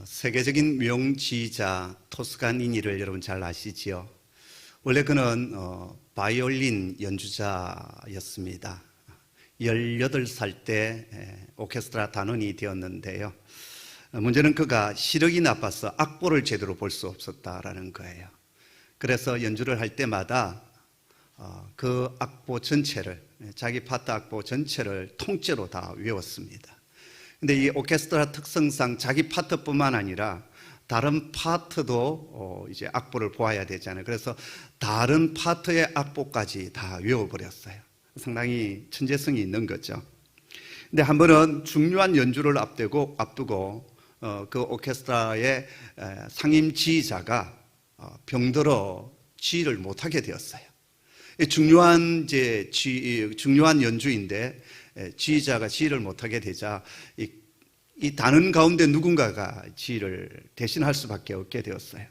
세계적인 명지휘자 토스카니니를 여러분 잘 아시지요? 원래 그는 바이올린 연주자였습니다. 18살 때 오케스트라 단원이 되었는데요. 문제는 그가 시력이 나빠서 악보를 제대로 볼 수 없었다라는 거예요. 그래서 연주를 할 때마다 그 악보 전체를, 자기 파트 악보 전체를 통째로 다 외웠습니다. 근데 이 오케스트라 특성상 자기 파트뿐만 아니라 다른 파트도 이제 악보를 보아야 되잖아요. 그래서 다른 파트의 악보까지 다 외워버렸어요. 상당히 천재성이 있는 거죠. 근데 한 번은 중요한 연주를 앞두고 그 오케스트라의 상임 지휘자가 병들어 지휘를 못하게 되었어요. 중요한 연주인데 지휘자가 지휘를 못하게 되자 이 단원 가운데 누군가가 지휘를 대신할 수밖에 없게 되었어요.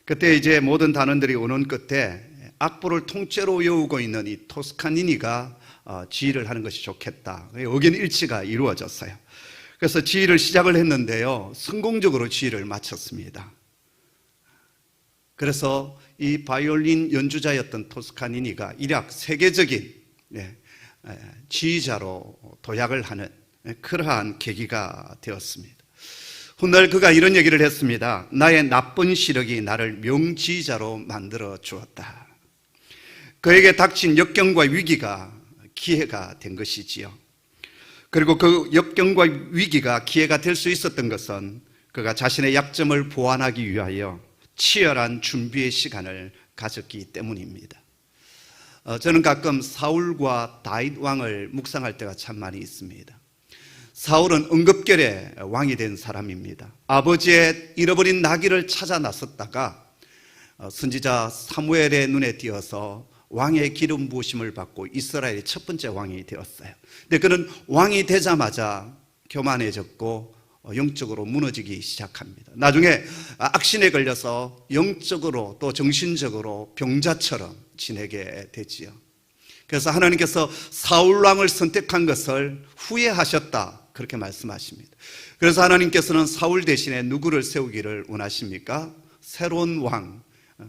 그때 이제 모든 단원들이 오는 끝에 악보를 통째로 외우고 있는 이 토스카니니가 지휘를 하는 것이 좋겠다. 의견 일치가 이루어졌어요. 그래서 지휘를 시작을 했는데요, 성공적으로 지휘를 마쳤습니다. 그래서 이 바이올린 연주자였던 토스카니니가 일약 세계적인 지휘자로 도약을 하는 그러한 계기가 되었습니다. 훗날 그가 이런 얘기를 했습니다. 나의 나쁜 시력이 나를 명지휘자로 만들어 주었다. 그에게 닥친 역경과 위기가 기회가 된 것이지요. 그리고 그 역경과 위기가 기회가 될 수 있었던 것은 그가 자신의 약점을 보완하기 위하여 치열한 준비의 시간을 가졌기 때문입니다. 저는 가끔 사울과 다윗 왕을 묵상할 때가 참 많이 있습니다. 사울은 응급결에 왕이 된 사람입니다. 아버지의 잃어버린 나귀를 찾아 나섰다가 선지자 사무엘의 눈에 띄어서 왕의 기름 부으심을 받고 이스라엘의 첫 번째 왕이 되었어요. 근데 그는 왕이 되자마자 교만해졌고 영적으로 무너지기 시작합니다. 나중에 악신에 걸려서 영적으로 또 정신적으로 병자처럼 지내게 되지요. 그래서 하나님께서 사울 왕을 선택한 것을 후회하셨다, 그렇게 말씀하십니다. 그래서 하나님께서는 사울 대신에 누구를 세우기를 원하십니까? 새로운 왕,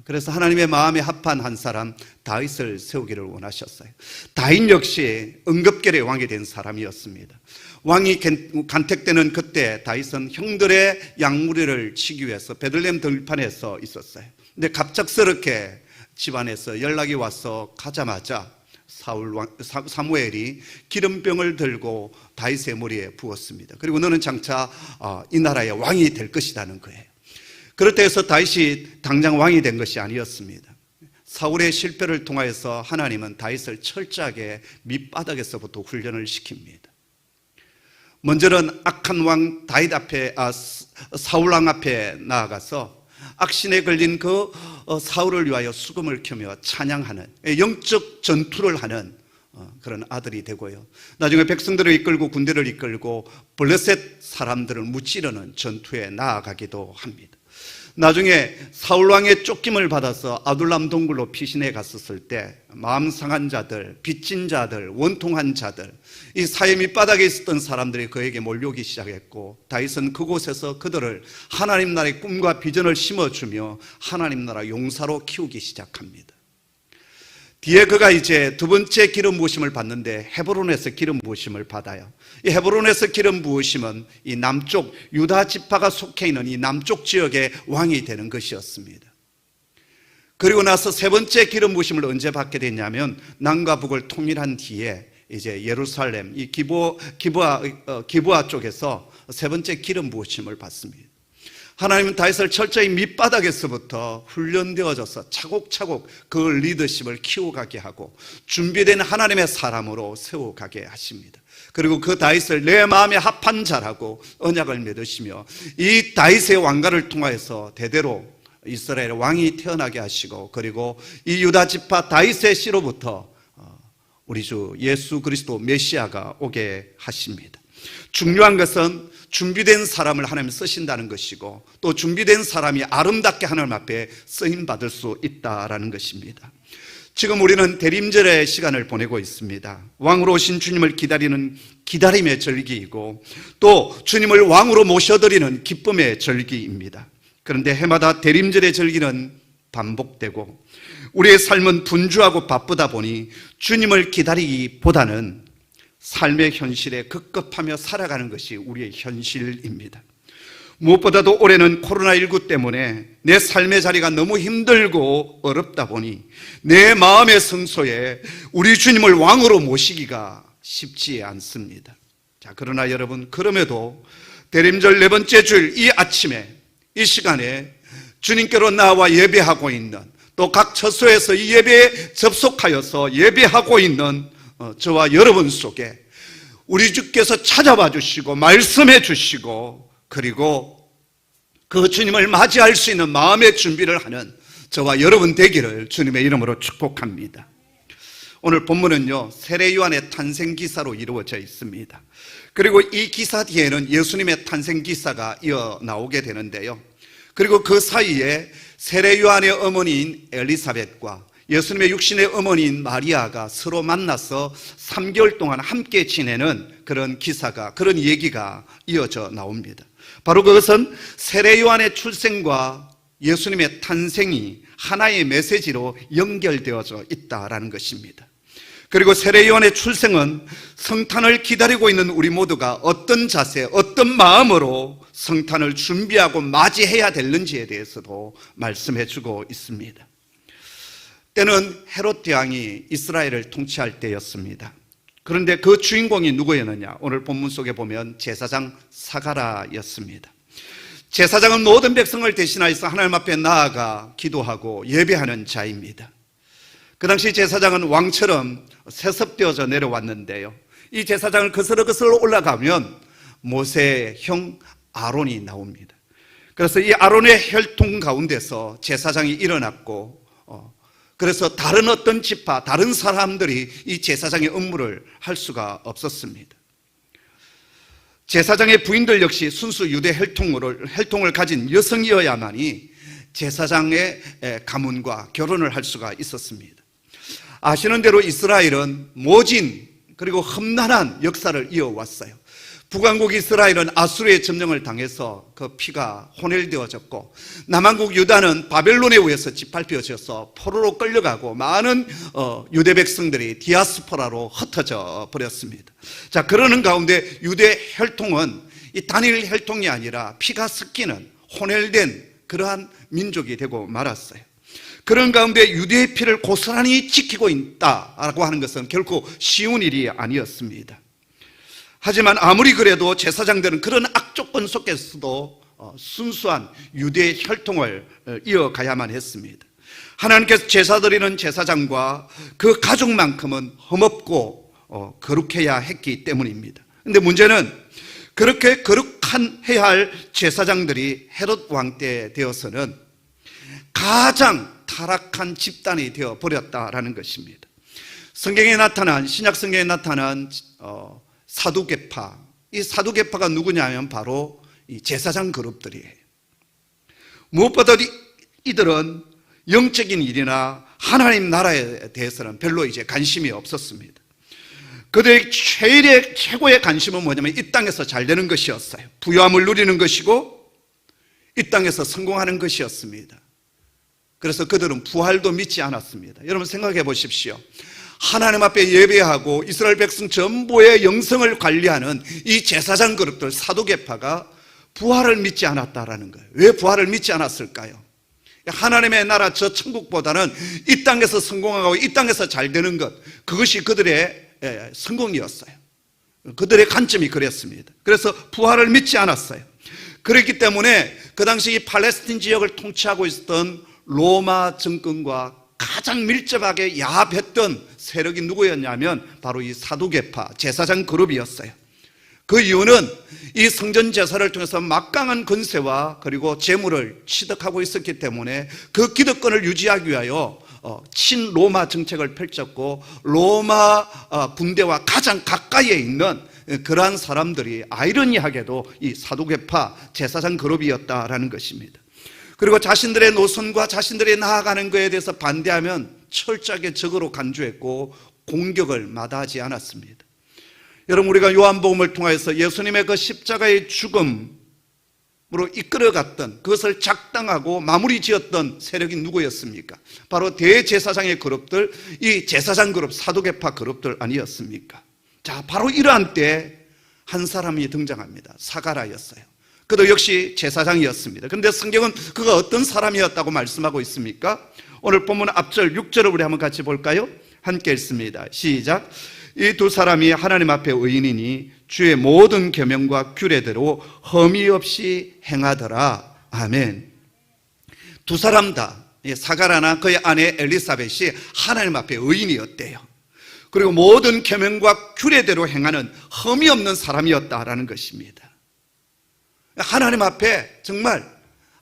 그래서 하나님의 마음에 합한 한 사람 다윗을 세우기를 원하셨어요. 다윗 역시 응급결에 왕이 된 사람이었습니다. 왕이 간택되는 그때 다윗은 형들의 양무리를 치기 위해서 베들레헴 들판에서 있었어요. 근데 갑작스럽게 집안에서 연락이 와서 가자마자 사무엘이 기름병을 들고 다윗의 머리에 부었습니다. 그리고 너는 장차 이 나라의 왕이 될 것이라는 거예요. 그렇다 해서 다윗이 당장 왕이 된 것이 아니었습니다. 사울의 실패를 통하여서 하나님은 다윗을 철저하게 밑바닥에서부터 훈련을 시킵니다. 먼저는 악한 왕 다윗 앞에, 사울 왕 앞에 나아가서 악신에 걸린 그 사울을 위하여 수금을 켜며 찬양하는 영적 전투를 하는 그런 아들이 되고요. 나중에 백성들을 이끌고 군대를 이끌고 블레셋 사람들을 무찌르는 전투에 나아가기도 합니다. 나중에 사울왕의 쫓김을 받아서 아둘람 동굴로 피신해 갔었을 때 마음 상한 자들, 빚진 자들, 원통한 자들, 이 사회 밑바닥에 있었던 사람들이 그에게 몰려오기 시작했고 다윗은 그곳에서 그들을 하나님 나라의 꿈과 비전을 심어주며 하나님 나라 용사로 키우기 시작합니다. 뒤에 그가 이제 두 번째 기름 부으심을 받는데 헤브론에서 기름 부으심을 받아요. 이 헤브론에서 기름 부으심은 이 남쪽 유다 지파가 속해 있는 이 남쪽 지역의 왕이 되는 것이었습니다. 그리고 나서 세 번째 기름 부으심을 언제 받게 됐냐면 남과 북을 통일한 뒤에 이제 예루살렘 이 기브아 쪽에서 세 번째 기름 부으심을 받습니다. 하나님은 다윗을 철저히 밑바닥에서부터 훈련되어져서 차곡차곡 그 리더십을 키워가게 하고 준비된 하나님의 사람으로 세워가게 하십니다. 그리고 그 다윗을 내 마음에 합한 자라고 언약을 맺으시며 이 다윗의 왕가를 통하여서 대대로 이스라엘의 왕이 태어나게 하시고 그리고 이 유다 지파 다윗의 씨로부터 우리 주 예수 그리스도 메시아가 오게 하십니다. 중요한 것은 준비된 사람을 하나님 쓰신다는 것이고 또 준비된 사람이 아름답게 하나님 앞에 쓰임받을 수 있다라는 것입니다. 지금 우리는 대림절의 시간을 보내고 있습니다. 왕으로 오신 주님을 기다리는 기다림의 절기이고 또 주님을 왕으로 모셔드리는 기쁨의 절기입니다. 그런데 해마다 대림절의 절기는 반복되고 우리의 삶은 분주하고 바쁘다 보니 주님을 기다리기보다는 삶의 현실에 급급하며 살아가는 것이 우리의 현실입니다. 무엇보다도 올해는 코로나19 때문에 내 삶의 자리가 너무 힘들고 어렵다 보니 내 마음의 성소에 우리 주님을 왕으로 모시기가 쉽지 않습니다. 자, 그러나 여러분, 그럼에도 대림절 네 번째 주일 이 아침에 이 시간에 주님께로 나와 예배하고 있는, 또 각 처소에서 이 예배에 접속하여서 예배하고 있는 저와 여러분 속에 우리 주께서 찾아와 주시고 말씀해 주시고 그리고 그 주님을 맞이할 수 있는 마음의 준비를 하는 저와 여러분 되기를 주님의 이름으로 축복합니다. 오늘 본문은요, 세례 요한의 탄생 기사로 이루어져 있습니다. 그리고 이 기사 뒤에는 예수님의 탄생 기사가 이어 나오게 되는데요. 그리고 그 사이에 세례 요한의 어머니인 엘리사벳과 예수님의 육신의 어머니인 마리아가 서로 만나서 3개월 동안 함께 지내는 그런 기사가, 그런 얘기가 이어져 나옵니다. 바로 그것은 세례 요한의 출생과 예수님의 탄생이 하나의 메시지로 연결되어져 있다라는 것입니다. 그리고 세례 요한의 출생은 성탄을 기다리고 있는 우리 모두가 어떤 자세, 어떤 마음으로 성탄을 준비하고 맞이해야 되는지에 대해서도 말씀해 주고 있습니다. 때는 헤롯 왕이 이스라엘을 통치할 때였습니다. 그런데 그 주인공이 누구였느냐? 오늘 본문 속에 보면 제사장 사가랴였습니다. 제사장은 모든 백성을 대신하여서 하나님 앞에 나아가 기도하고 예배하는 자입니다. 그 당시 제사장은 왕처럼 세습되어져 내려왔는데요, 이 제사장을 거슬러 올라가면 모세의 형 아론이 나옵니다. 그래서 이 아론의 혈통 가운데서 제사장이 일어났고, 그래서 다른 어떤 지파, 다른 사람들이 이 제사장의 업무를 할 수가 없었습니다. 제사장의 부인들 역시 순수 유대 혈통을 가진 여성이어야만이 제사장의 가문과 결혼을 할 수가 있었습니다. 아시는 대로 이스라엘은 모진 그리고 험난한 역사를 이어왔어요. 북왕국 이스라엘은 아수르의 점령을 당해서 그 피가 혼혈되어졌고, 남왕국 유다는 바벨론에 의해서 짓밟혀져서 포로로 끌려가고 많은 유대 백성들이 디아스포라로 흩어져 버렸습니다. 자, 그러는 가운데 유대 혈통은 이 단일 혈통이 아니라 피가 섞이는 혼혈된 그러한 민족이 되고 말았어요. 그런 가운데 유대의 피를 고스란히 지키고 있다라고 하는 것은 결코 쉬운 일이 아니었습니다. 하지만 아무리 그래도 제사장들은 그런 악조건 속에서도 순수한 유대의 혈통을 이어가야만 했습니다. 하나님께서 제사 드리는 제사장과 그 가족만큼은 험없고 거룩해야 했기 때문입니다. 그런데 문제는 그렇게 거룩해야 할 제사장들이 헤롯 왕 때 되어서는 가장 타락한 집단이 되어 버렸다라는 것입니다. 성경에 나타난, 신약 성경에 나타난 사두개파, 이 사두개파가 누구냐면 바로 이 제사장 그룹들이에요. 무엇보다 이들은 영적인 일이나 하나님 나라에 대해서는 별로 이제 관심이 없었습니다. 그들의 최고의 관심은 뭐냐면 이 땅에서 잘 되는 것이었어요. 부유함을 누리는 것이고 이 땅에서 성공하는 것이었습니다. 그래서 그들은 부활도 믿지 않았습니다. 여러분 생각해 보십시오. 하나님 앞에 예배하고 이스라엘 백성 전부의 영성을 관리하는 이 제사장 그룹들 사두개파가 부활을 믿지 않았다라는 거예요. 왜 부활을 믿지 않았을까요? 하나님의 나라 저 천국보다는 이 땅에서 성공하고 이 땅에서 잘 되는 것, 그것이 그들의 성공이었어요. 그들의 관점이 그랬습니다. 그래서 부활을 믿지 않았어요. 그렇기 때문에 그 당시 이 팔레스틴 지역을 통치하고 있었던 로마 정권과 가장 밀접하게 야합했던 세력이 누구였냐면 바로 이 사두개파 제사장 그룹이었어요. 그 이유는 이 성전 제사를 통해서 막강한 권세와 그리고 재물을 취득하고 있었기 때문에 그 기득권을 유지하기 위하여 친로마 정책을 펼쳤고, 로마 군대와 가장 가까이에 있는 그러한 사람들이 아이러니하게도 이 사두개파 제사장 그룹이었다라는 것입니다. 그리고 자신들의 노선과 자신들이 나아가는 것에 대해서 반대하면 철저하게 적으로 간주했고 공격을 마다하지 않았습니다. 여러분, 우리가 요한복음을 통해서 예수님의 그 십자가의 죽음으로 이끌어갔던, 그것을 작당하고 마무리 지었던 세력이 누구였습니까? 바로 대제사장의 그룹들, 이 제사장 그룹, 사두개파 그룹들 아니었습니까? 자, 바로 이러한 때 한 사람이 등장합니다. 사가라였어요. 그도 역시 제사장이었습니다. 그런데 성경은 그가 어떤 사람이었다고 말씀하고 있습니까? 오늘 본문 앞절 6절을 우리 한번 같이 볼까요? 함께 읽습니다. 시작. 이 두 사람이 하나님 앞에 의인이니 주의 모든 계명과 규례대로 흠이 없이 행하더라. 아멘. 두 사람 다, 사가라나 그의 아내 엘리사벳이 하나님 앞에 의인이었대요. 그리고 모든 계명과 규례대로 행하는 흠이 없는 사람이었다라는 것입니다. 하나님 앞에 정말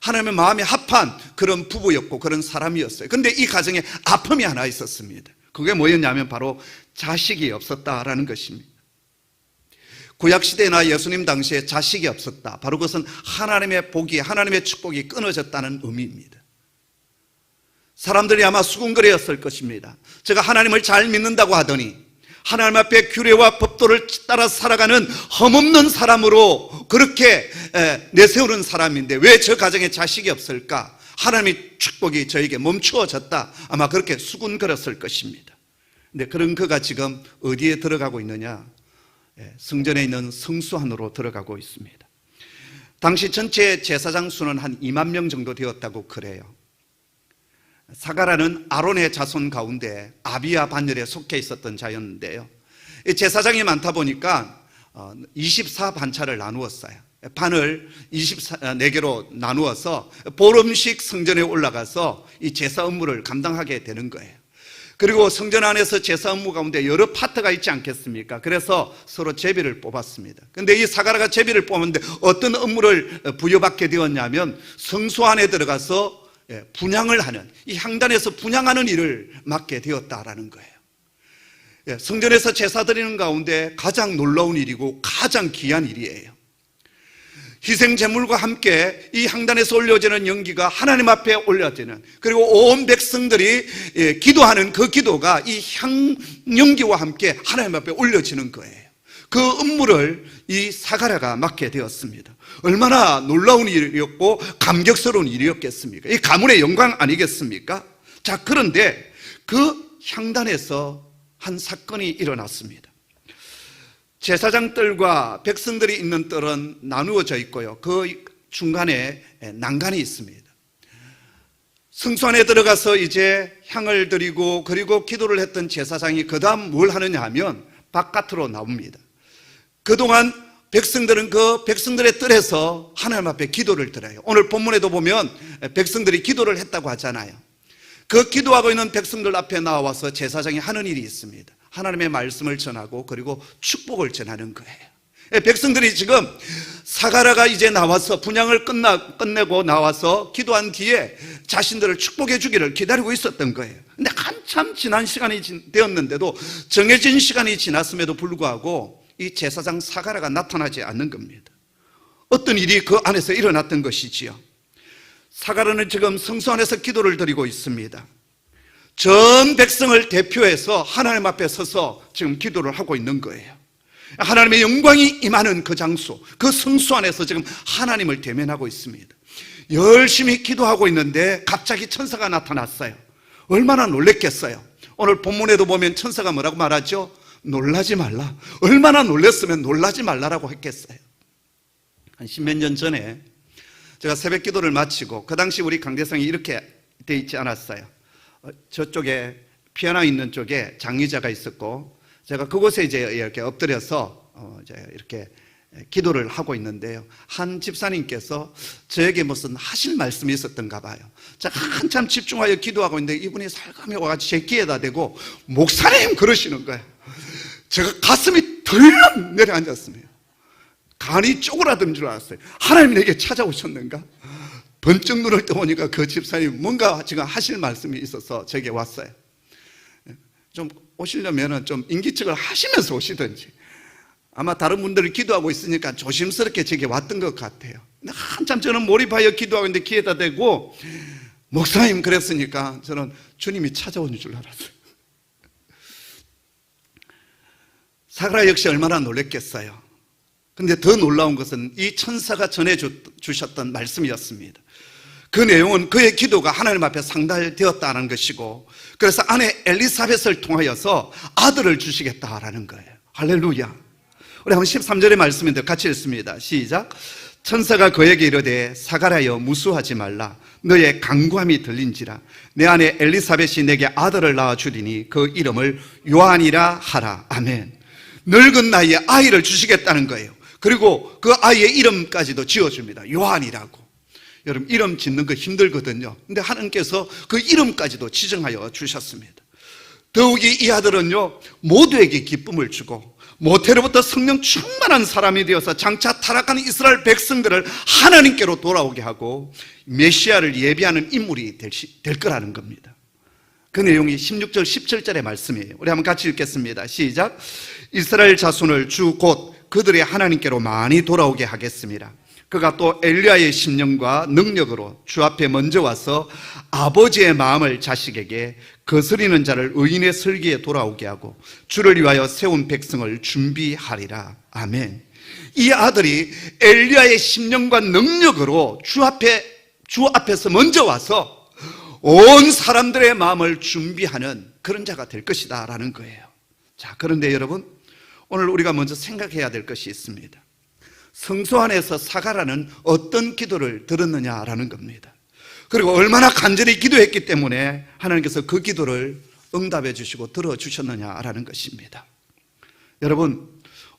하나님의 마음에 합한 그런 부부였고 그런 사람이었어요. 그런데 이 가정에 아픔이 하나 있었습니다. 그게 뭐였냐면 바로 자식이 없었다라는 것입니다. 구약시대나 예수님 당시에 자식이 없었다. 바로 그것은 하나님의 복이, 하나님의 축복이 끊어졌다는 의미입니다. 사람들이 아마 수군거렸을 것입니다. 제가 하나님을 잘 믿는다고 하더니 하나님 앞에 규례와 법도를 따라 살아가는 흠없는 사람으로 그렇게 내세우는 사람인데 왜 저 가정에 자식이 없을까? 하나님의 축복이 저에게 멈추어졌다. 아마 그렇게 수군거렸을 것입니다. 근데 그런 그가 지금 어디에 들어가고 있느냐? 성전에 있는 성수 안으로 들어가고 있습니다. 당시 전체 제사장 수는 한 2만 명 정도 되었다고 그래요. 사가라는 아론의 자손 가운데 아비야 반열에 속해 있었던 자였는데요. 제사장이 많다 보니까 24반차를 나누었어요. 반을 24개로 나누어서 보름씩 성전에 올라가서 이 제사 업무를 감당하게 되는 거예요. 그리고 성전 안에서 제사 업무 가운데 여러 파트가 있지 않겠습니까? 그래서 서로 제비를 뽑았습니다. 그런데 이 사가라가 제비를 뽑았는데 어떤 업무를 부여받게 되었냐면 성소 안에 들어가서 분향을 하는, 이 향단에서 분향하는 일을 맡게 되었다라는 거예요. 성전에서 제사 드리는 가운데 가장 놀라운 일이고 가장 귀한 일이에요. 희생제물과 함께 이 향단에서 올려지는 연기가 하나님 앞에 올려지는, 그리고 온 백성들이 기도하는 그 기도가 이 향연기와 함께 하나님 앞에 올려지는 거예요. 그 업무를 이 사가랴가 맡게 되었습니다. 얼마나 놀라운 일이었고 감격스러운 일이었겠습니까? 이 가문의 영광 아니겠습니까? 자, 그런데 그 향단에서 한 사건이 일어났습니다. 제사장들과 백성들이 있는 뜰은 나누어져 있고요, 그 중간에 난간이 있습니다. 성소 안에 들어가서 이제 향을 드리고 그리고 기도를 했던 제사장이 그 다음 뭘 하느냐 하면 바깥으로 나옵니다. 그동안 백성들은 그 백성들의 뜰에서 하나님 앞에 기도를 드려요. 오늘 본문에도 보면 백성들이 기도를 했다고 하잖아요. 그 기도하고 있는 백성들 앞에 나와서 제사장이 하는 일이 있습니다. 하나님의 말씀을 전하고 그리고 축복을 전하는 거예요. 백성들이 지금 사가랴가 이제 나와서 분향을 끝내고 나와서 기도한 뒤에 자신들을 축복해 주기를 기다리고 있었던 거예요. 근데 한참 지난 시간이 되었는데도, 정해진 시간이 지났음에도 불구하고 이 제사장 사가랴가 나타나지 않는 겁니다. 어떤 일이 그 안에서 일어났던 것이지요. 사가랴는 지금 성소 안에서 기도를 드리고 있습니다. 전 백성을 대표해서 하나님 앞에 서서 지금 기도를 하고 있는 거예요. 하나님의 영광이 임하는 그 장소, 그 성소 안에서 지금 하나님을 대면하고 있습니다. 열심히 기도하고 있는데 갑자기 천사가 나타났어요. 얼마나 놀랬겠어요. 오늘 본문에도 보면 천사가 뭐라고 말하죠? 놀라지 말라. 얼마나 놀랬으면 놀라지 말라라고 했겠어요. 한 십몇 년 전에 제가 새벽 기도를 마치고, 그 당시 우리 강대상이 이렇게 돼 있지 않았어요. 저쪽에 피아노 있는 쪽에 장의자가 있었고, 제가 그곳에 이제 이렇게 엎드려서 이제 이렇게 기도를 하고 있는데요, 한 집사님께서 저에게 무슨 하실 말씀이 있었던가 봐요. 제가 한참 집중하여 기도하고 있는데 이분이 살감이 와가지고 제 귀에다 대고 목사님 그러시는 거예요. 제가 가슴이 덜렁 내려앉았습니다. 간이 쪼그라든 줄 알았어요. 하나님이 내게 찾아오셨는가? 번쩍 눈을 떠보니까 그 집사님 뭔가 지금 하실 말씀이 있어서 제게 왔어요. 좀 오시려면 좀 인기척을 하시면서 오시든지, 아마 다른 분들이 기도하고 있으니까 조심스럽게 제게 왔던 것 같아요. 한참 저는 몰입하여 기도하고 있는데 귀에다 대고 목사님 그랬으니까 저는 주님이 찾아온 줄 알았어요. 사가랴 역시 얼마나 놀랬겠어요. 그런데 더 놀라운 것은 이 천사가 전해주셨던 말씀이었습니다. 그 내용은 그의 기도가 하나님 앞에 상달되었다는 것이고, 그래서 아내 엘리사벳을 통하여서 아들을 주시겠다라는 거예요. 할렐루야. 우리 한번 13절의 말씀인데 같이 읽습니다. 시작. 천사가 그에게 이르되 사가랴여 무수하지 말라. 너의 간구함이 들린지라. 내 아내 엘리사벳이 내게 아들을 낳아주리니 그 이름을 요한이라 하라. 아멘. 늙은 나이에 아이를 주시겠다는 거예요. 그리고 그 아이의 이름까지도 지어줍니다. 요한이라고. 여러분, 이름 짓는 거 힘들거든요. 근데 하나님께서 그 이름까지도 지정하여 주셨습니다. 더욱이 이 아들은요, 모두에게 기쁨을 주고 모태로부터 성령 충만한 사람이 되어서 장차 타락하는 이스라엘 백성들을 하나님께로 돌아오게 하고 메시아를 예비하는 인물이 될 거라는 겁니다. 그 내용이 16절 17절의 말씀이에요. 우리 한번 같이 읽겠습니다. 시작. 이스라엘 자손을 주 곧 그들의 하나님께로 많이 돌아오게 하겠습니다. 그가 또 엘리야의 심령과 능력으로 주 앞에 먼저 와서 아버지의 마음을 자식에게, 거스리는 자를 의인의 설기에 돌아오게 하고 주를 위하여 세운 백성을 준비하리라. 아멘. 이 아들이 엘리야의 심령과 능력으로 주 앞에서 먼저 와서 온 사람들의 마음을 준비하는 그런 자가 될 것이다 라는 거예요. 자, 그런데 여러분, 오늘 우리가 먼저 생각해야 될 것이 있습니다. 성소 안에서 사가랴는 어떤 기도를 들었느냐라는 겁니다. 그리고 얼마나 간절히 기도했기 때문에 하나님께서 그 기도를 응답해 주시고 들어주셨느냐라는 것입니다. 여러분,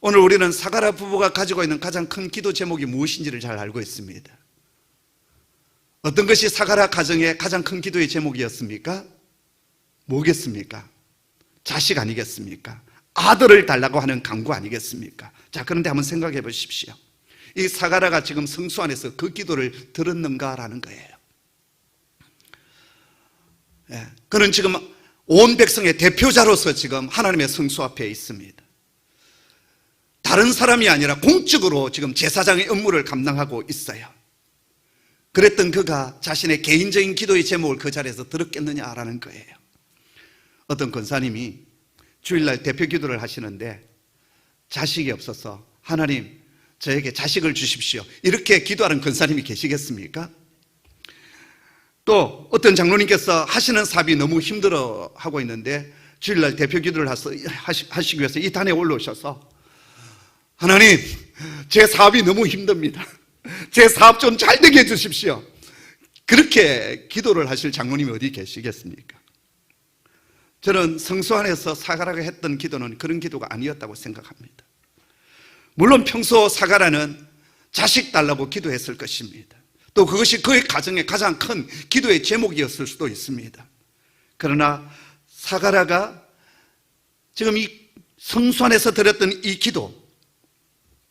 오늘 우리는 사가랴 부부가 가지고 있는 가장 큰 기도 제목이 무엇인지를 잘 알고 있습니다. 어떤 것이 사가랴 가정의 가장 큰 기도의 제목이었습니까? 뭐겠습니까? 자식 아니겠습니까? 아들을 달라고 하는 간구 아니겠습니까? 자, 그런데 한번 생각해 보십시오. 이 사가랴가 지금 성소 안에서 그 기도를 들었는가라는 거예요. 그는 지금 온 백성의 대표자로서 지금 하나님의 성소 앞에 있습니다. 다른 사람이 아니라 공적으로 지금 제사장의 업무를 감당하고 있어요. 그랬던 그가 자신의 개인적인 기도의 제목을 그 자리에서 들었겠느냐라는 거예요. 어떤 권사님이 주일날 대표 기도를 하시는데 자식이 없어서 하나님 저에게 자식을 주십시오, 이렇게 기도하는 권사님이 계시겠습니까? 또 어떤 장로님께서 하시는 사업이 너무 힘들어하고 있는데 주일날 대표 기도를 하시기 위해서 이 단에 올라오셔서 하나님 제 사업이 너무 힘듭니다, 제 사업 좀 잘 되게 해주십시오, 그렇게 기도를 하실 장로님이 어디 계시겠습니까? 저는 성소 안에서 사가랴가 했던 기도는 그런 기도가 아니었다고 생각합니다. 물론 평소 사가랴는 자식 달라고 기도했을 것입니다. 또 그것이 그의 가정의 가장 큰 기도의 제목이었을 수도 있습니다. 그러나 사가랴가 지금 이 성소 안에서 드렸던 이 기도,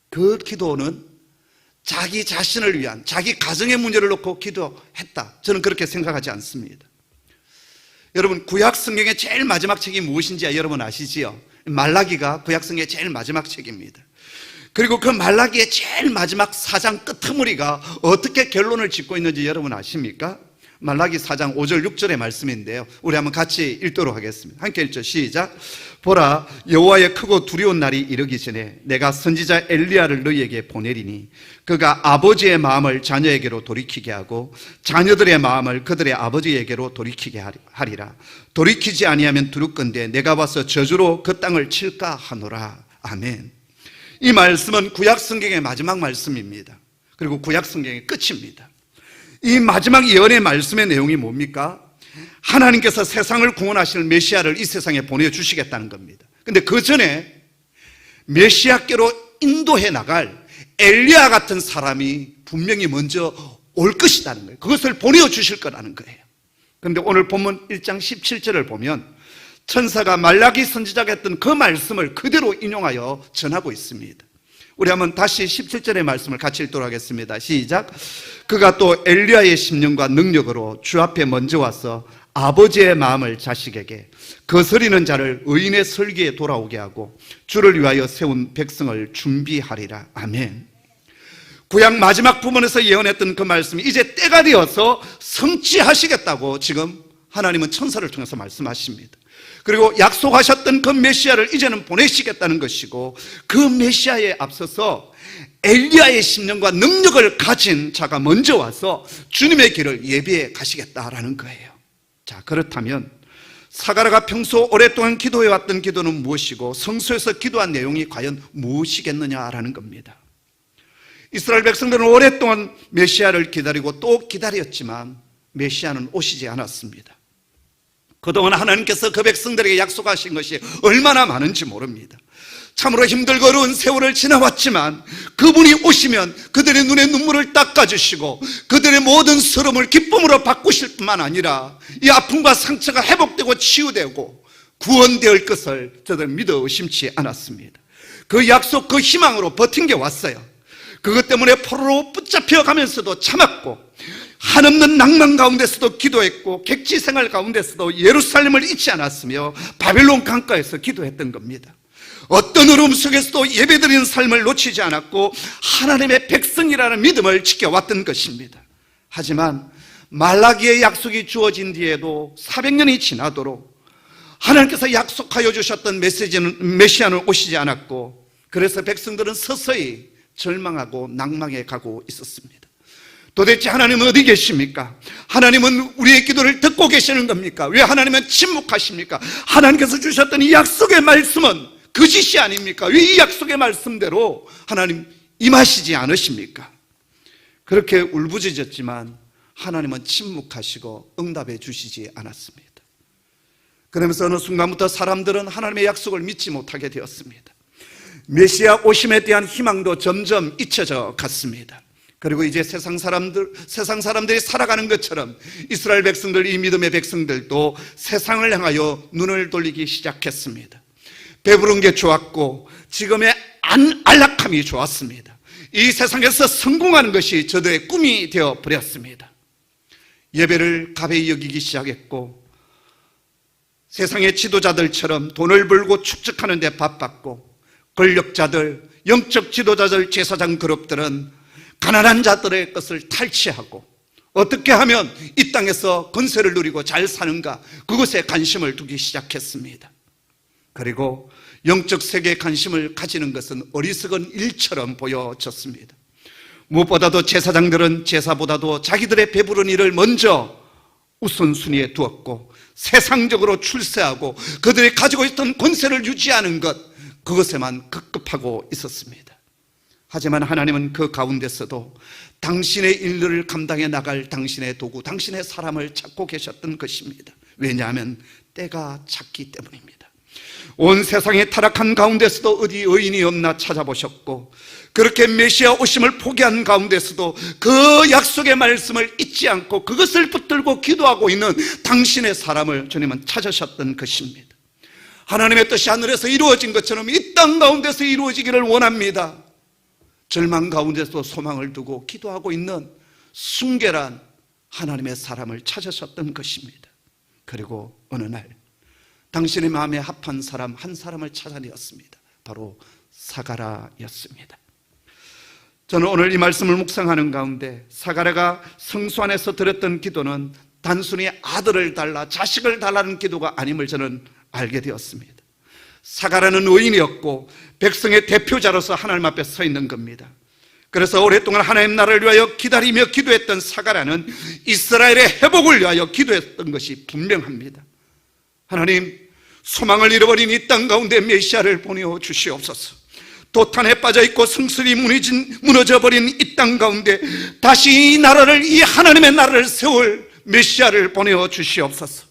그 기도는 자기 자신을 위한, 자기 가정의 문제를 놓고 기도했다, 저는 그렇게 생각하지 않습니다. 여러분, 구약 성경의 제일 마지막 책이 무엇인지 여러분 아시지요? 말라기가 구약 성경의 제일 마지막 책입니다. 그리고 그 말라기의 제일 마지막 4장 끄트머리가 어떻게 결론을 짓고 있는지 여러분 아십니까? 말라기 4장 5절 6절의 말씀인데요, 우리 한번 같이 읽도록 하겠습니다. 함께 읽죠. 시작. 보라, 여호와의 크고 두려운 날이 이르기 전에 내가 선지자 엘리야를 너희에게 보내리니 그가 아버지의 마음을 자녀에게로 돌이키게 하고 자녀들의 마음을 그들의 아버지에게로 돌이키게 하리라. 돌이키지 아니하면 두렵건대 내가 와서 저주로 그 땅을 칠까 하노라. 아멘. 이 말씀은 구약 성경의 마지막 말씀입니다. 그리고 구약 성경의 끝입니다. 이 마지막 예언의 말씀의 내용이 뭡니까? 하나님께서 세상을 구원하실 메시아를 이 세상에 보내주시겠다는 겁니다. 근데 그 전에 메시아께로 인도해 나갈 엘리야 같은 사람이 분명히 먼저 올 것이라는 거예요. 그것을 보내주실 거라는 거예요. 그런데 오늘 본문 1장 17절을 보면 천사가 말라기 선지자가 했던 그 말씀을 그대로 인용하여 전하고 있습니다. 우리 한번 다시 17절의 말씀을 같이 읽도록 하겠습니다. 시작. 그가 또 엘리야의 심령과 능력으로 주 앞에 먼저 와서 아버지의 마음을 자식에게, 거스리는 자를 의인의 설기에 돌아오게 하고 주를 위하여 세운 백성을 준비하리라. 아멘. 구약 마지막 부분에서 예언했던 그 말씀이 이제 때가 되어서 성취하시겠다고 지금 하나님은 천사를 통해서 말씀하십니다. 그리고 약속하셨던 그 메시아를 이제는 보내시겠다는 것이고, 그 메시아에 앞서서 엘리야의 심령과 능력을 가진 자가 먼저 와서 주님의 길을 예비해 가시겠다라는 거예요. 자, 그렇다면 사가랴가 평소 오랫동안 기도해왔던 기도는 무엇이고 성소에서 기도한 내용이 과연 무엇이겠느냐라는 겁니다. 이스라엘 백성들은 오랫동안 메시아를 기다리고 또 기다렸지만 메시아는 오시지 않았습니다. 그동안 하나님께서 그 백성들에게 약속하신 것이 얼마나 많은지 모릅니다. 참으로 힘들고 어려운 세월을 지나왔지만 그분이 오시면 그들의 눈에 눈물을 닦아주시고 그들의 모든 서름을 기쁨으로 바꾸실 뿐만 아니라 이 아픔과 상처가 회복되고 치유되고 구원될 것을 저들은 믿어 의심치 않았습니다. 그 약속, 그 희망으로 버틴 게 왔어요. 그것 때문에 포로로 붙잡혀 가면서도 참았고, 한없는 낭만 가운데서도 기도했고, 객지 생활 가운데서도 예루살렘을 잊지 않았으며 바벨론 강가에서 기도했던 겁니다. 어떤 어려움 속에서도 예배드리는 삶을 놓치지 않았고 하나님의 백성이라는 믿음을 지켜왔던 것입니다. 하지만 말라기의 약속이 주어진 뒤에도 400년이 지나도록 하나님께서 약속하여 주셨던 메시아는 오시지 않았고, 그래서 백성들은 서서히 절망하고 낭망해 가고 있었습니다. 도대체 하나님은 어디 계십니까? 하나님은 우리의 기도를 듣고 계시는 겁니까? 왜 하나님은 침묵하십니까? 하나님께서 주셨던 이 약속의 말씀은 거짓이 아닙니까? 왜 이 약속의 말씀대로 하나님 임하시지 않으십니까? 그렇게 울부짖었지만 하나님은 침묵하시고 응답해 주시지 않았습니다. 그러면서 어느 순간부터 사람들은 하나님의 약속을 믿지 못하게 되었습니다. 메시아 오심에 대한 희망도 점점 잊혀져 갔습니다. 그리고 이제 세상 사람들이 살아가는 것처럼 이스라엘 백성들, 이 믿음의 백성들도 세상을 향하여 눈을 돌리기 시작했습니다. 배부른 게 좋았고 지금의 안락함이 좋았습니다. 이 세상에서 성공하는 것이 저들의 꿈이 되어버렸습니다. 예배를 가벼이 여기기 시작했고, 세상의 지도자들처럼 돈을 벌고 축적하는 데 바빴고, 권력자들, 영적 지도자들, 제사장 그룹들은 가난한 자들의 것을 탈취하고 어떻게 하면 이 땅에서 권세를 누리고 잘 사는가, 그것에 관심을 두기 시작했습니다. 그리고 영적 세계에 관심을 가지는 것은 어리석은 일처럼 보여졌습니다. 무엇보다도 제사장들은 제사보다도 자기들의 배부른 일을 먼저 우선순위에 두었고, 세상적으로 출세하고 그들이 가지고 있던 권세를 유지하는 것, 그것에만 급급하고 있었습니다. 하지만 하나님은 그 가운데서도 당신의 일들을 감당해 나갈 당신의 도구, 당신의 사람을 찾고 계셨던 것입니다. 왜냐하면 때가 찼기 때문입니다. 온 세상의 타락한 가운데서도 어디 의인이 없나 찾아보셨고, 그렇게 메시아 오심을 포기한 가운데서도 그 약속의 말씀을 잊지 않고 그것을 붙들고 기도하고 있는 당신의 사람을 주님은 찾으셨던 것입니다. 하나님의 뜻이 하늘에서 이루어진 것처럼 이 땅 가운데서 이루어지기를 원합니다. 절망 가운데서 소망을 두고 기도하고 있는 순결한 하나님의 사람을 찾으셨던 것입니다. 그리고 어느 날 당신의 마음에 합한 사람 한 사람을 찾아내었습니다. 바로 사가랴였습니다. 저는 오늘 이 말씀을 묵상하는 가운데 사가랴가 성소 안에서 드렸던 기도는 단순히 아들을 달라, 자식을 달라는 기도가 아님을 저는 알게 되었습니다. 사가랴는 의인이었고 백성의 대표자로서 하나님 앞에 서 있는 겁니다. 그래서 오랫동안 하나님 나라를 위하여 기다리며 기도했던 사가랴는 이스라엘의 회복을 위하여 기도했던 것이 분명합니다. 하나님, 소망을 잃어버린 이 땅 가운데 메시아를 보내어 주시옵소서. 도탄에 빠져있고 성술이 무너져버린 이 땅 가운데 다시 이 나라를, 이 하나님의 나라를 세울 메시아를 보내어 주시옵소서.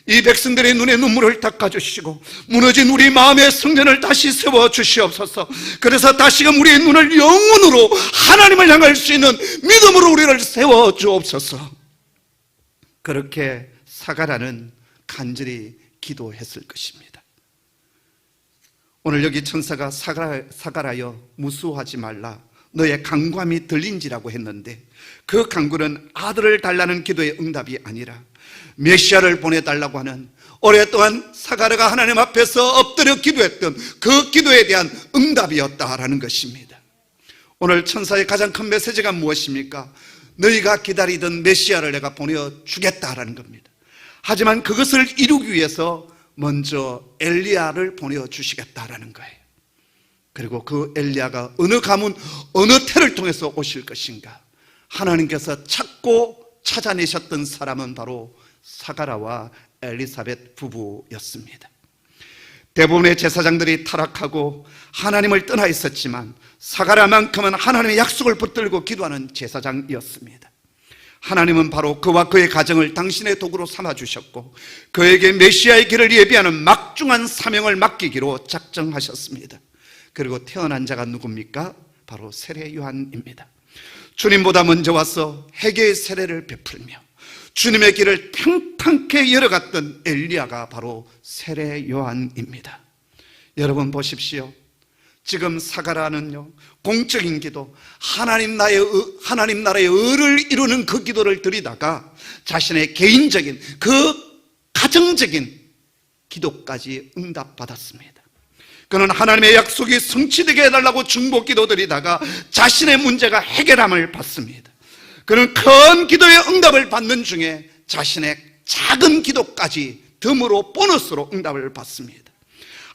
이 백성들의 눈에 눈물을 닦아주시고 무너진 우리 마음의 성전을 다시 세워주시옵소서. 그래서 다시금 우리의 눈을 영원으로 하나님을 향할 수 있는 믿음으로 우리를 세워주옵소서. 그렇게 사가랴는 간절히 기도했을 것입니다. 오늘 여기 천사가 사가랴여 무수하지 말라, 너의 간구함이 들린지라고 했는데 그 간구는 아들을 달라는 기도의 응답이 아니라 메시아를 보내달라고 하는, 오랫동안 사가랴가 하나님 앞에서 엎드려 기도했던 그 기도에 대한 응답이었다라는 것입니다. 오늘 천사의 가장 큰 메시지가 무엇입니까? 너희가 기다리던 메시아를 내가 보내주겠다라는 겁니다. 하지만 그것을 이루기 위해서 먼저 엘리야를 보내주시겠다라는 거예요. 그리고 그 엘리야가 어느 가문, 어느 태를 통해서 오실 것인가? 하나님께서 찾고 찾아내셨던 사람은 바로 사가랴와 엘리사벳 부부였습니다. 대부분의 제사장들이 타락하고 하나님을 떠나 있었지만 사가랴만큼은 하나님의 약속을 붙들고 기도하는 제사장이었습니다. 하나님은 바로 그와 그의 가정을 당신의 도구로 삼아주셨고 그에게 메시아의 길을 예비하는 막중한 사명을 맡기기로 작정하셨습니다. 그리고 태어난 자가 누굽니까? 바로 세례 요한입니다. 주님보다 먼저 와서 회개의 세례를 베풀며 주님의 길을 평탄케 열어갔던 엘리야가 바로 세례 요한입니다. 여러분 보십시오. 지금 사가랴는요, 공적인 기도, 하나님 나라의 의를 이루는 그 기도를 드리다가 자신의 개인적인 그 가정적인 기도까지 응답받았습니다. 그는 하나님의 약속이 성취되게 해달라고 중보 기도 드리다가 자신의 문제가 해결함을 받습니다. 그는 큰 기도의 응답을 받는 중에 자신의 작은 기도까지 덤으로 보너스로 응답을 받습니다.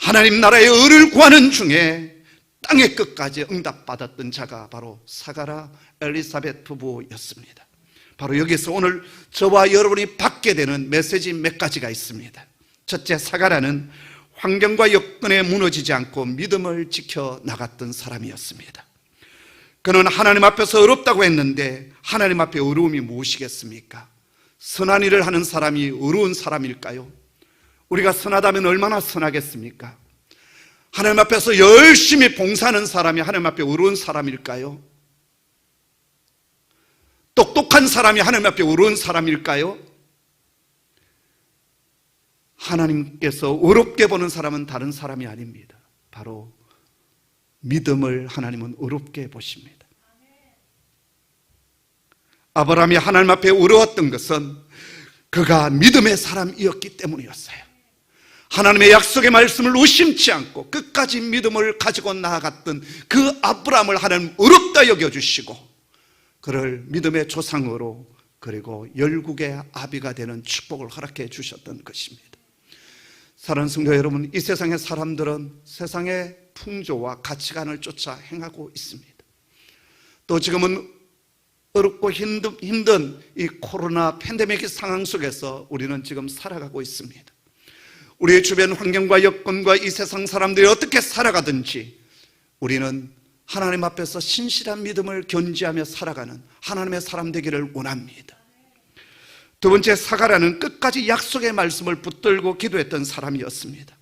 하나님 나라의 의를 구하는 중에 땅의 끝까지 응답받았던 자가 바로 사가랴 엘리사벳 부부였습니다. 바로 여기서 오늘 저와 여러분이 받게 되는 메시지 몇 가지가 있습니다. 첫째, 사가랴는 환경과 여건에 무너지지 않고 믿음을 지켜나갔던 사람이었습니다. 그는 하나님 앞에서 어렵다고 했는데 하나님 앞에 어려움이 무엇이겠습니까? 선한 일을 하는 사람이 어려운 사람일까요? 우리가 선하다면 얼마나 선하겠습니까? 하나님 앞에서 열심히 봉사하는 사람이 하나님 앞에 어려운 사람일까요? 똑똑한 사람이 하나님 앞에 어려운 사람일까요? 하나님께서 어렵게 보는 사람은 다른 사람이 아닙니다. 바로 믿음을 하나님은 어렵게 보십니다. 아브라함이 하나님 앞에 어려웠던 것은 그가 믿음의 사람이었기 때문이었어요. 하나님의 약속의 말씀을 의심치 않고 끝까지 믿음을 가지고 나아갔던 그 아브라함을 하나님 어렵다 여겨주시고 그를 믿음의 조상으로 그리고 열국의 아비가 되는 축복을 허락해 주셨던 것입니다. 사랑하는 성도 여러분, 이 세상의 사람들은 세상의 풍조와 가치관을 쫓아 행하고 있습니다. 또 지금은 어렵고 힘든 이 코로나 팬데믹 상황 속에서 우리는 지금 살아가고 있습니다. 우리의 주변 환경과 여건과 이 세상 사람들이 어떻게 살아가든지 우리는 하나님 앞에서 신실한 믿음을 견지하며 살아가는 하나님의 사람 되기를 원합니다. 두 번째, 사가랴는 끝까지 약속의 말씀을 붙들고 기도했던 사람이었습니다.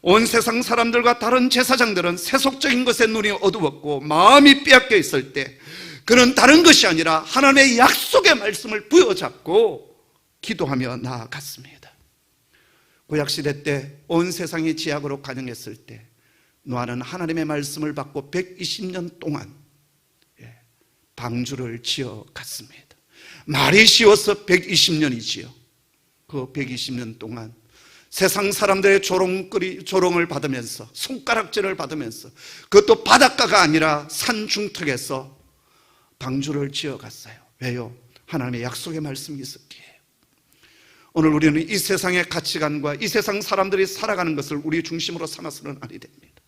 온 세상 사람들과 다른 제사장들은 세속적인 것에 눈이 어두웠고 마음이 빼앗겨 있을 때 그는 다른 것이 아니라 하나님의 약속의 말씀을 부여잡고 기도하며 나아갔습니다. 구약시대 때 온 세상이 지약으로 가정했을 때 노아는 하나님의 말씀을 받고 120년 동안 방주를 지어갔습니다. 말이 쉬워서 120년이지요. 그 120년 동안 세상 사람들의 조롱을 받으면서 손가락질을 받으면서 그것도 바닷가가 아니라 산 중턱에서 방주를 지어갔어요. 왜요? 하나님의 약속의 말씀이 있었기에. 오늘 우리는 이 세상의 가치관과 이 세상 사람들이 살아가는 것을 우리 중심으로 삼아서는 아니 됩니다.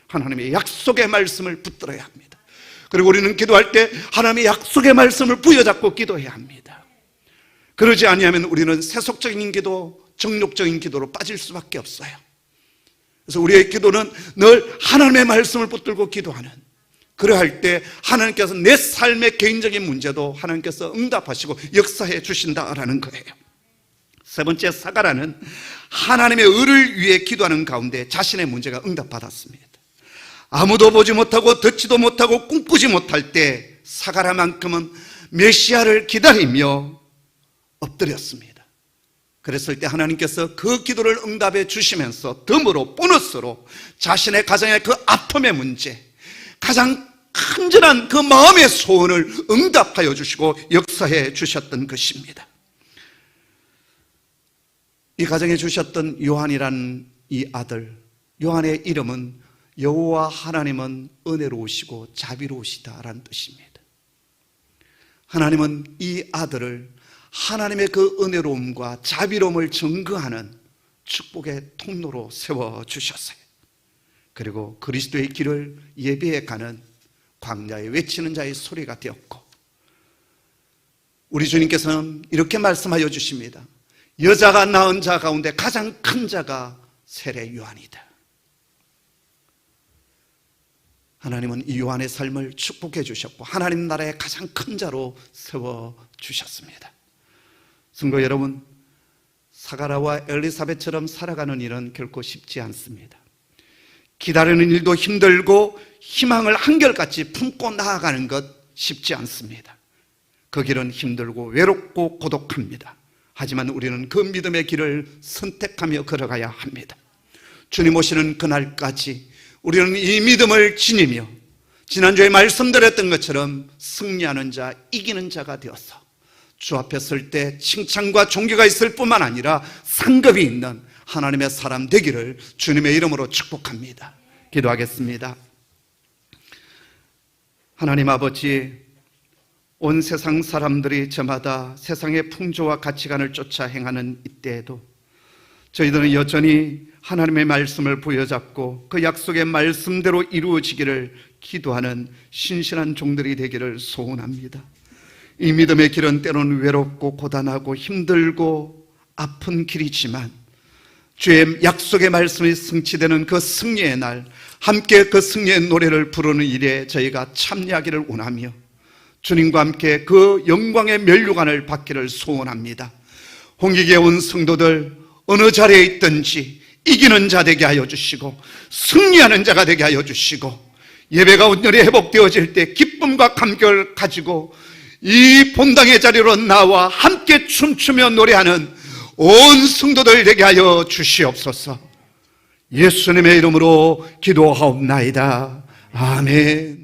하나님의 약속의 말씀을 붙들어야 합니다. 그리고 우리는 기도할 때 하나님의 약속의 말씀을 부여잡고 기도해야 합니다. 그러지 아니하면 우리는 세속적인 기도, 정욕적인 기도로 빠질 수밖에 없어요. 그래서 우리의 기도는 늘 하나님의 말씀을 붙들고 기도하는, 그러할 때 하나님께서 내 삶의 개인적인 문제도 하나님께서 응답하시고 역사해 주신다라는 거예요. 세 번째, 사가랴는 하나님의 의를 위해 기도하는 가운데 자신의 문제가 응답받았습니다. 아무도 보지 못하고 듣지도 못하고 꿈꾸지 못할 때 사가랴만큼은 메시아를 기다리며 엎드렸습니다. 그랬을 때 하나님께서 그 기도를 응답해 주시면서 덤으로 보너스로 자신의 가정의 그 아픔의 문제, 가장 간절한 그 마음의 소원을 응답하여 주시고 역사해 주셨던 것입니다. 이 가정에 주셨던 요한이라는 이 아들, 요한의 이름은 여호와 하나님은 은혜로우시고 자비로우시다라는 뜻입니다. 하나님은 이 아들을 하나님의 그 은혜로움과 자비로움을 증거하는 축복의 통로로 세워주셨어요. 그리고 그리스도의 길을 예배해 가는 광야에 외치는 자의 소리가 되었고, 우리 주님께서는 이렇게 말씀하여 주십니다. 여자가 낳은 자 가운데 가장 큰 자가 세례 요한이다. 하나님은 이 요한의 삶을 축복해 주셨고 하나님 나라의 가장 큰 자로 세워주셨습니다. 성도 여러분, 사가랴와 엘리사벳처럼 살아가는 일은 결코 쉽지 않습니다. 기다리는 일도 힘들고 희망을 한결같이 품고 나아가는 것 쉽지 않습니다. 그 길은 힘들고 외롭고 고독합니다. 하지만 우리는 그 믿음의 길을 선택하며 걸어가야 합니다. 주님 오시는 그날까지 우리는 이 믿음을 지니며 지난주에 말씀드렸던 것처럼 승리하는 자, 이기는 자가 되어서 주 앞에 설 때 칭찬과 존귀가 있을 뿐만 아니라 상급이 있는 하나님의 사람 되기를 주님의 이름으로 축복합니다. 기도하겠습니다. 하나님 아버지, 온 세상 사람들이 저마다 세상의 풍조와 가치관을 쫓아 행하는 이때에도 저희들은 여전히 하나님의 말씀을 부여잡고 그 약속의 말씀대로 이루어지기를 기도하는 신실한 종들이 되기를 소원합니다. 이 믿음의 길은 때로는 외롭고 고단하고 힘들고 아픈 길이지만 주의 약속의 말씀이 성취되는 그 승리의 날, 함께 그 승리의 노래를 부르는 일에 저희가 참여하기를 원하며 주님과 함께 그 영광의 면류관을 받기를 소원합니다. 홍익에 온 성도들 어느 자리에 있든지 이기는 자 되게 하여 주시고 승리하는 자가 되게 하여 주시고, 예배가 온전히 회복되어질 때 기쁨과 감격을 가지고 이 본당의 자리로 나와 함께 춤추며 노래하는 온 성도들 되게 하여 주시옵소서. 예수님의 이름으로 기도하옵나이다. 아멘.